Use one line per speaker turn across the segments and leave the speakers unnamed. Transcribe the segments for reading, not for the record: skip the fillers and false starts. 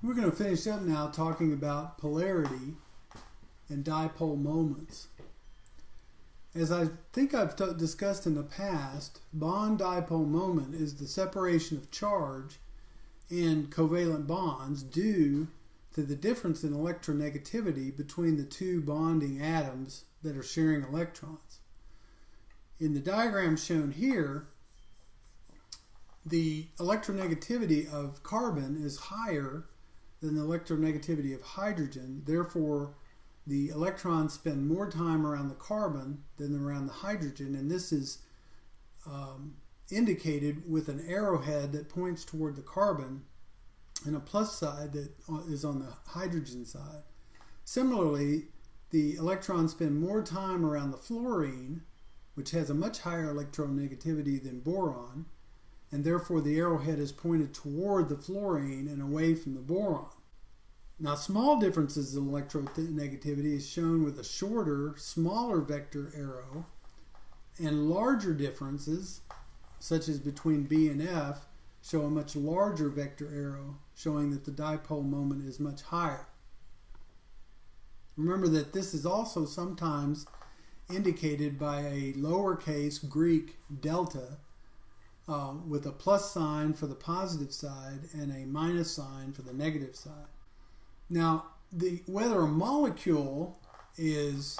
We're going to finish up now talking about polarity and dipole moments. As I think I've discussed in the past, bond-dipole moment is the separation of charge in covalent bonds due to the difference in electronegativity between the two bonding atoms that are sharing electrons. In the diagram shown here, the electronegativity of carbon is higher than the electronegativity of hydrogen. Therefore, the electrons spend more time around the carbon than around the hydrogen, and this is indicated with an arrowhead that points toward the carbon and a plus side that is on the hydrogen side. Similarly, the electrons spend more time around the fluorine, which has a much higher electronegativity than boron, and therefore the arrowhead is pointed toward the fluorine and away from the boron. Now, small differences in electronegativity is shown with a shorter, smaller vector arrow, and larger differences, such as between B and F, show a much larger vector arrow, showing that the dipole moment is much higher. Remember that this is also sometimes indicated by a lowercase Greek delta, with a plus sign for the positive side and a minus sign for the negative side. Now, whether a molecule is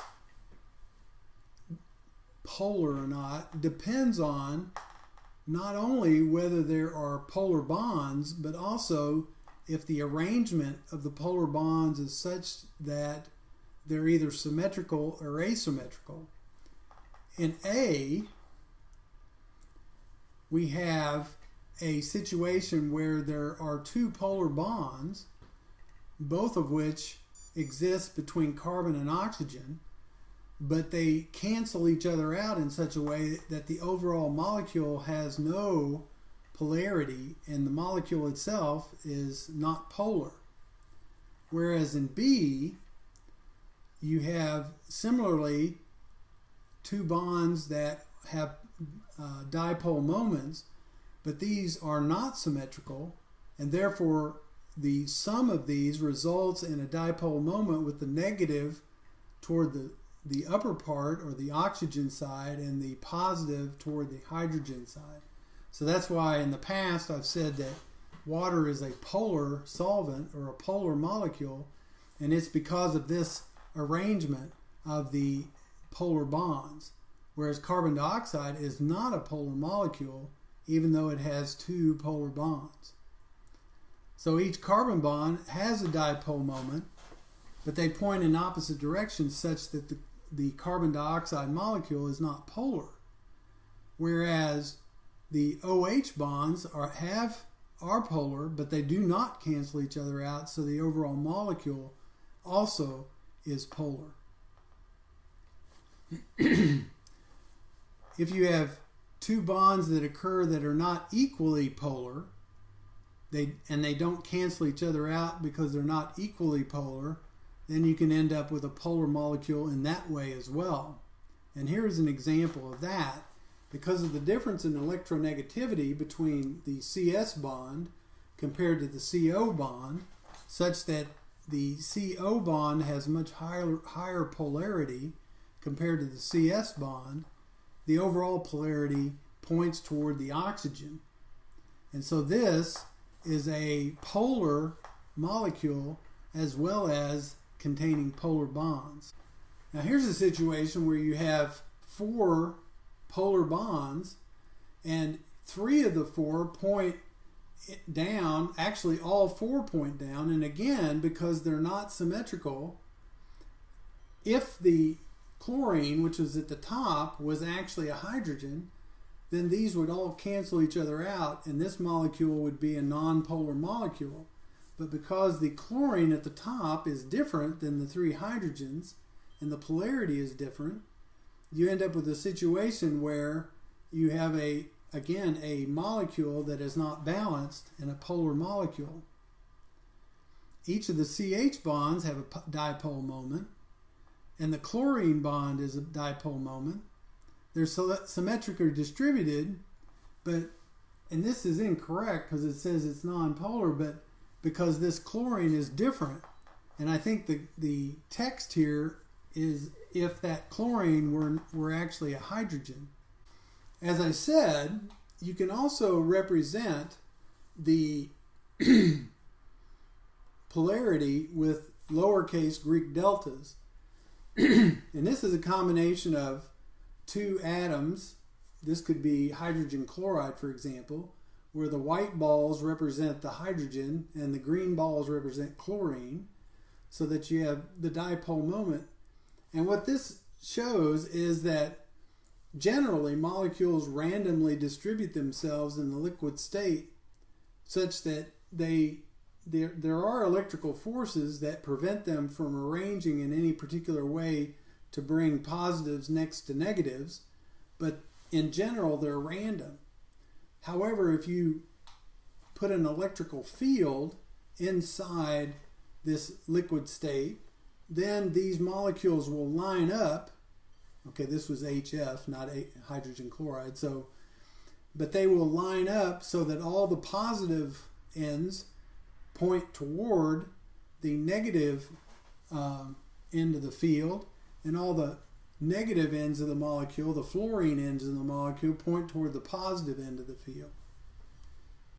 polar or not depends on not only whether there are polar bonds, but also if the arrangement of the polar bonds is such that they're either symmetrical or asymmetrical. In A, we have a situation where there are two polar bonds, both of which exist between carbon and oxygen, but they cancel each other out in such a way that the overall molecule has no polarity and the molecule itself is not polar. Whereas in B, you have similarly two bonds that have dipole moments, but these are not symmetrical, and therefore the sum of these results in a dipole moment with the negative toward the upper part or the oxygen side and the positive toward the hydrogen side. So that's why in the past I've said that water is a polar solvent or a polar molecule, and it's because of this arrangement of the polar bonds. Whereas carbon dioxide is not a polar molecule, even though it has two polar bonds. So each carbon bond has a dipole moment, but they point in opposite directions such that the carbon dioxide molecule is not polar. Whereas the OH bonds are polar, but they do not cancel each other out, so the overall molecule also is polar. If you have two bonds that occur that are not equally polar, and they don't cancel each other out because they're not equally polar, then you can end up with a polar molecule in that way as well. And here's an example of that. Because of the difference in electronegativity between the CS bond compared to the CO bond, such that the CO bond has much higher polarity compared to the CS bond, the overall polarity points toward the oxygen. And so this is a polar molecule as well as containing polar bonds. Now here's a situation where you have four polar bonds and three of the four point down. Actually, all four point down, and again, because they're not symmetrical, if the chlorine, which was at the top, was actually a hydrogen, then these would all cancel each other out and this molecule would be a non-polar molecule. But because the chlorine at the top is different than the three hydrogens and the polarity is different, you end up with a situation where you have a molecule that is not balanced and a polar molecule. Each of the CH bonds have a dipole moment, and the chlorine bond is a dipole moment. They're symmetrically distributed, and this is incorrect because it says it's nonpolar, but because this chlorine is different. And I think the text here is if that chlorine were actually a hydrogen. As I said, you can also represent the polarity with lowercase Greek deltas. And this is a combination of two atoms. This could be hydrogen chloride, for example, where the white balls represent the hydrogen and the green balls represent chlorine, so that you have the dipole moment. And what this shows is that generally molecules randomly distribute themselves in the liquid state such that there are electrical forces that prevent them from arranging in any particular way to bring positives next to negatives, but in general they're random. However, if you put an electrical field inside this liquid state, then these molecules will line up. Okay, this was HF, not hydrogen chloride. But they will line up so that all the positive ends point toward the negative end of the field, and all the negative ends of the molecule, the fluorine ends of the molecule, point toward the positive end of the field.